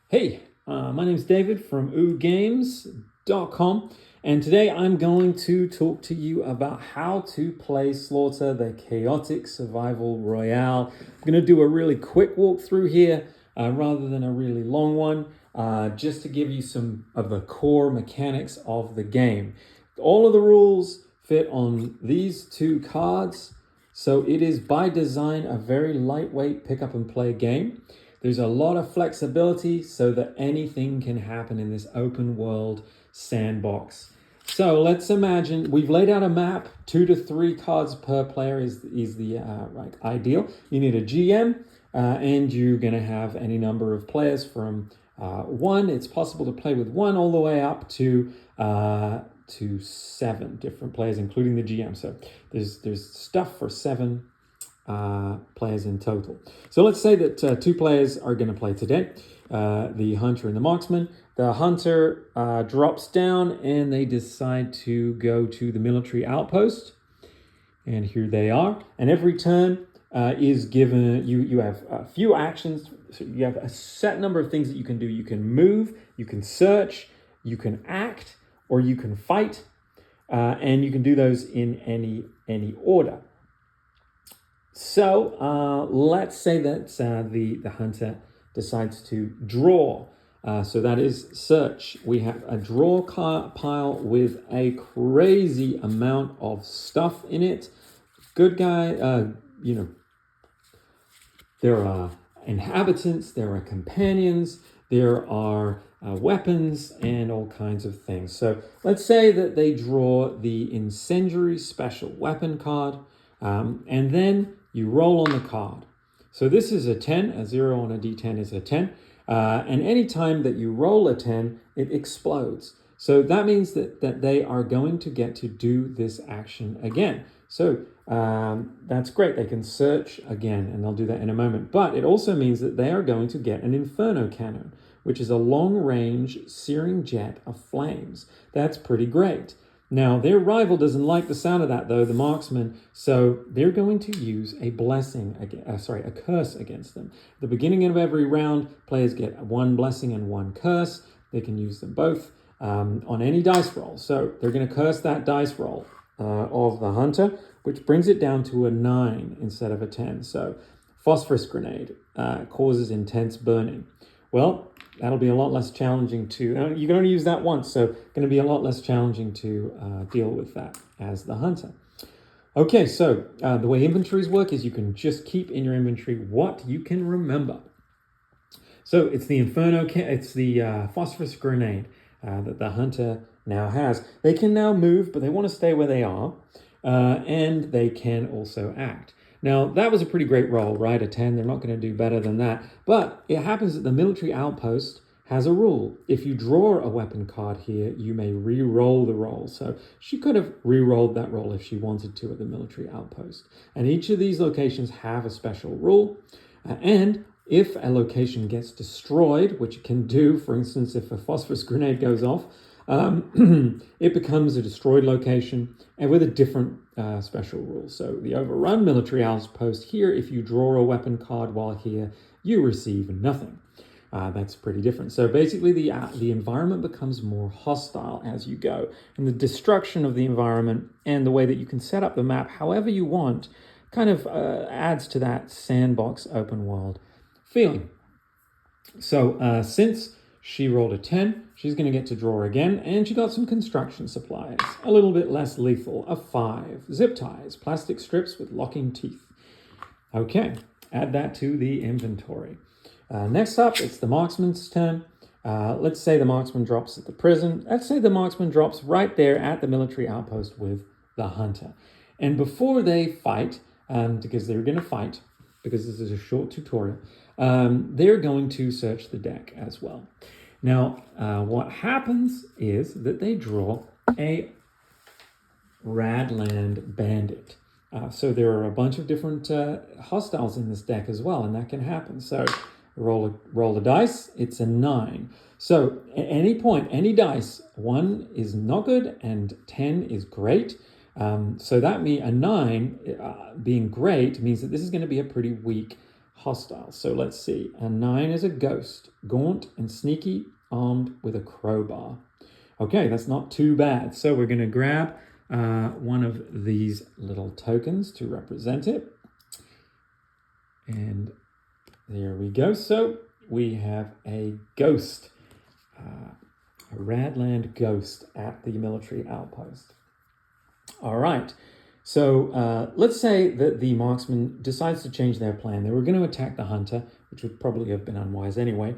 Hey, my name's David from oogames.com, and today I'm going to talk to you about how to play Slaughter the Chaotic Survival Royale. I'm going to do a really quick walkthrough here rather than a really long one, just to give you some of the core mechanics of the game. All of the rules fit on these two cards, so it is by design a very lightweight pick up and play game. There's a lot of flexibility so that anything can happen in this open world sandbox. So let's imagine we've laid out a map. 2 to 3 cards per player is the ideal. You need a GM, and you're going to have any number of players from 1. It's possible to play with 1 all the way up to 7 different players, including the GM. So there's stuff for 7 players in total. So let's say that 2 players are going to play today, the hunter and the marksman. The hunter drops down and they decide to go to the military outpost. And here they are. And every turn is given, you have a few actions. So you have a set number of things that you can do. You can move, you can search, you can act, or you can fight. And you can do those in any order. So let's say that the hunter decides to draw. So that is search. We have a draw pile with a crazy amount of stuff in it. Good guy, there are inhabitants, there are companions, there are weapons, and all kinds of things. So let's say that they draw the incendiary special weapon card, and then you roll on the card. So this is a 10, a 0 on a d10 is a 10. And any time that you roll a 10, it explodes. So that means that they are going to get to do this action again. So that's great. They can search again, and they'll do that in a moment. But it also means that they are going to get an Inferno Cannon, which is a long-range searing jet of flames. That's pretty great. Now, their rival doesn't like the sound of that, though, the marksman, so they're going to use a a curse against them. At the beginning of every round, players get 1 blessing and 1 curse. They can use them both on any dice roll. So they're going to curse that dice roll of the hunter, which brings it down to a 9 instead of a 10. So phosphorus grenade causes intense burning. Well, that'll be a lot less challenging to, you can only use that once, so going to be a lot less challenging to deal with that as the hunter. Okay, so the way inventories work is you can just keep in your inventory what you can remember. So it's the it's the phosphorus grenade that the hunter now has. They can now move, but they want to stay where they are, and they can also act. Now, that was a pretty great roll, right? A 10, they're not going to do better than that. But it happens that the military outpost has a rule. If you draw a weapon card here, you may re-roll the roll. So she could have re-rolled that roll if she wanted to at the military outpost. And each of these locations have a special rule. And if a location gets destroyed, which it can do, for instance, if a phosphorus grenade goes off, it becomes a destroyed location and with a different special rule. So the overrun military outpost here, if you draw a weapon card while here, you receive nothing. That's pretty different. So basically the environment becomes more hostile as you go. And the destruction of the environment and the way that you can set up the map however you want kind of adds to that sandbox open world feeling. So since she rolled a 10, she's going to get to draw again, and she got some construction supplies, a little bit less lethal, a 5, zip ties, plastic strips with locking teeth. Okay, add that to the inventory. Next up, it's the marksman's turn. Let's say the marksman drops at the prison. Let's say the marksman drops right there at the military outpost with the hunter. And before they fight, because they're going to fight, because this is a short tutorial, they're going to search the deck as well. Now, what happens is that they draw a Radland Bandit. So there are a bunch of different hostiles in this deck as well, and that can happen. So roll a dice, it's a 9. So at any point, any dice, 1 is not good and 10 is great. So that means a 9 being great means that this is going to be a pretty weak hostile. So let's see. A 9 is a ghost, gaunt and sneaky, armed with a crowbar. Okay, that's not too bad. So we're going to grab one of these little tokens to represent it. And there we go. So we have a ghost, a Radland ghost at the military outpost. All right. So let's say that the marksman decides to change their plan. They were going to attack the hunter, which would probably have been unwise anyway,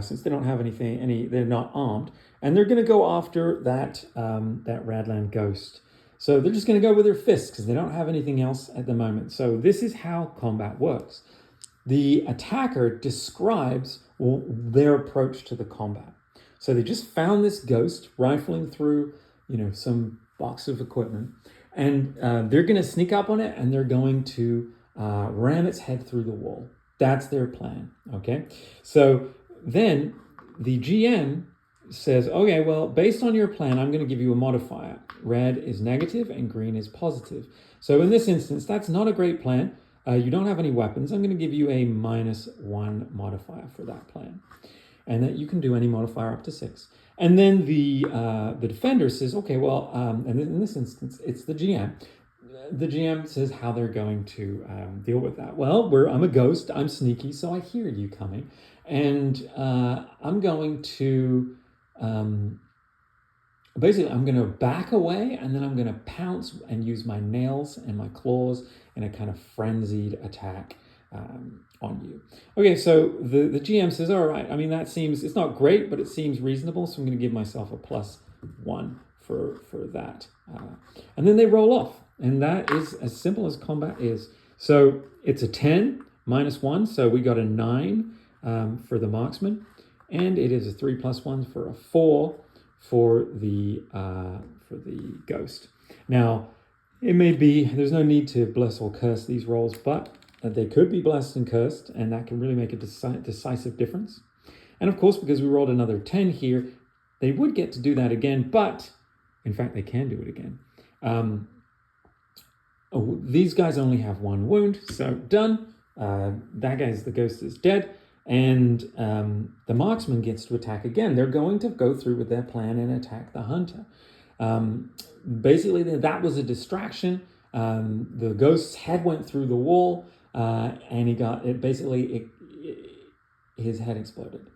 since they don't have anything. They're not armed, and they're going to go after that Radland ghost. So they're just going to go with their fists because they don't have anything else at the moment. So this is how combat works. The attacker describes their approach to the combat. So they just found this ghost rifling through, some box of equipment. And they're going to sneak up on it, and they're going to ram its head through the wall. That's their plan, okay? So then the GM says, okay, well, based on your plan, I'm going to give you a modifier. Red is negative and green is positive. So in this instance, that's not a great plan. You don't have any weapons. I'm going to give you a -1 modifier for that plan. And that you can do any modifier up to 6. And then the defender says, okay, well, and in this instance, it's the GM. The GM says how they're going to deal with that. Well, I'm a ghost, I'm sneaky, so I hear you coming. And I'm going to, basically, I'm going to back away, and then I'm going to pounce and use my nails and my claws in a kind of frenzied attack on you. Okay, so the GM says, all right, I mean, it's not great, but it seems reasonable, so I'm going to give myself a +1 for that. And then they roll off, and that is as simple as combat is. So it's a 10 -1, so we got a 9 for the marksman, and it is a 3 + 1 for a 4 for the ghost. Now, it may be, there's no need to bless or curse these rolls, but they could be blessed and cursed, and that can really make a decisive difference. And of course, because we rolled another 10 here, they would get to do that again, but in fact, they can do it again. These guys only have 1 wound, so done. The ghost is dead, and the marksman gets to attack again. They're going to go through with their plan and attack the hunter. Basically, that was a distraction. The ghost's head went through the wall, and he got it. Basically, his head exploded.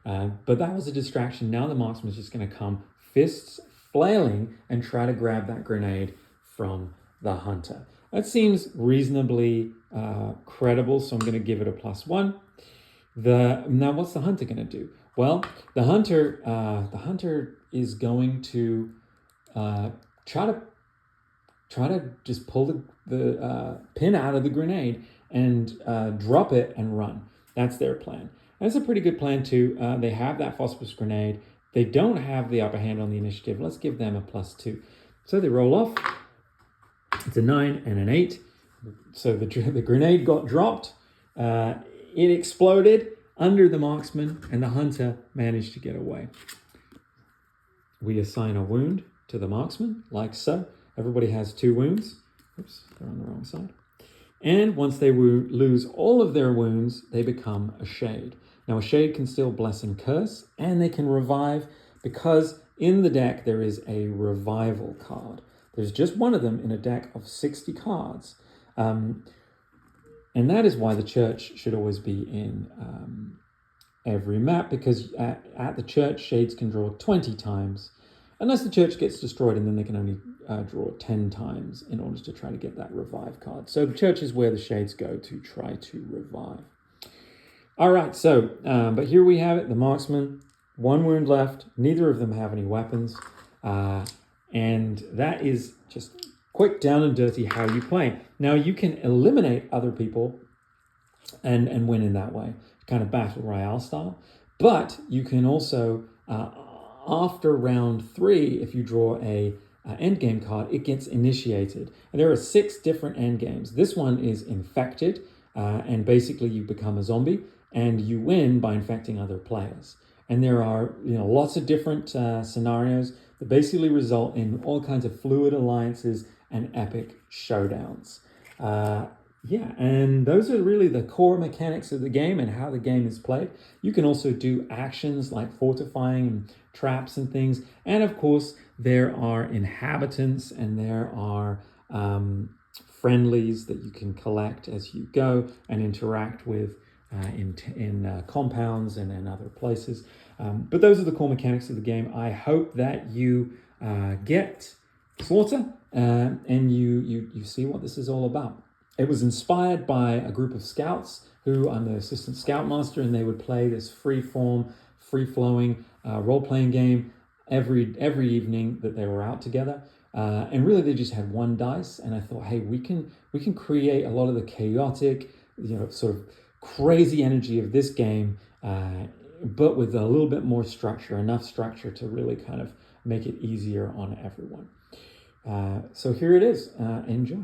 But that was a distraction. Now the marksman's just going to come, fists flailing, and try to grab that grenade from the hunter. That seems reasonably credible, so I'm going to give it a +1. Now, what's the hunter going to do? Well, the hunter is going to try to just pull the pin out of the grenade and drop it and run. That's their plan. That's a pretty good plan too. They have that phosphorus grenade. They don't have the upper hand on the initiative. Let's give them a +2. So they roll off. It's a 9 and an 8. So the grenade got dropped. It exploded under the marksman, and the hunter managed to get away. We assign a wound to the marksman, like so. Everybody has 2 wounds. Oops, they're on the wrong side. And once they lose all of their wounds, they become a shade. Now, a shade can still bless and curse, and they can revive, because in the deck there is a revival card. There's just one of them in a deck of 60 cards. And that is why the church should always be in every map, because at the church, shades can draw 20 times, unless the church gets destroyed, and then they can only draw 10 times in order to try to get that revive card. So the church is where the shades go to try to revive. All right, so, but here we have it, the marksman, 1 wound left. Neither of them have any weapons. And that is just quick, down and dirty how you play. Now, you can eliminate other people and win in that way, kind of battle royale style. But you can also, after round 3, if you draw a endgame card, it gets initiated. And there are 6 different endgames. This one is infected, and basically you become a zombie, and you win by infecting other players. And there are lots of different scenarios that basically result in all kinds of fluid alliances and epic showdowns. Yeah, and those are really the core mechanics of the game and how the game is played. You can also do actions like fortifying and traps and things. And of course, there are inhabitants and there are friendlies that you can collect as you go and interact with in compounds and in other places. But those are the core mechanics of the game. I hope that you get Slaughter and you see what this is all about. It was inspired by a group of scouts who I'm the assistant scoutmaster, and they would play this free-form, free-flowing role-playing game every evening that they were out together. And really, they just had one dice, and I thought, hey, we can create a lot of the chaotic, sort of crazy energy of this game, but with a little bit more structure, enough structure to really kind of make it easier on everyone. So here it is. Enjoy.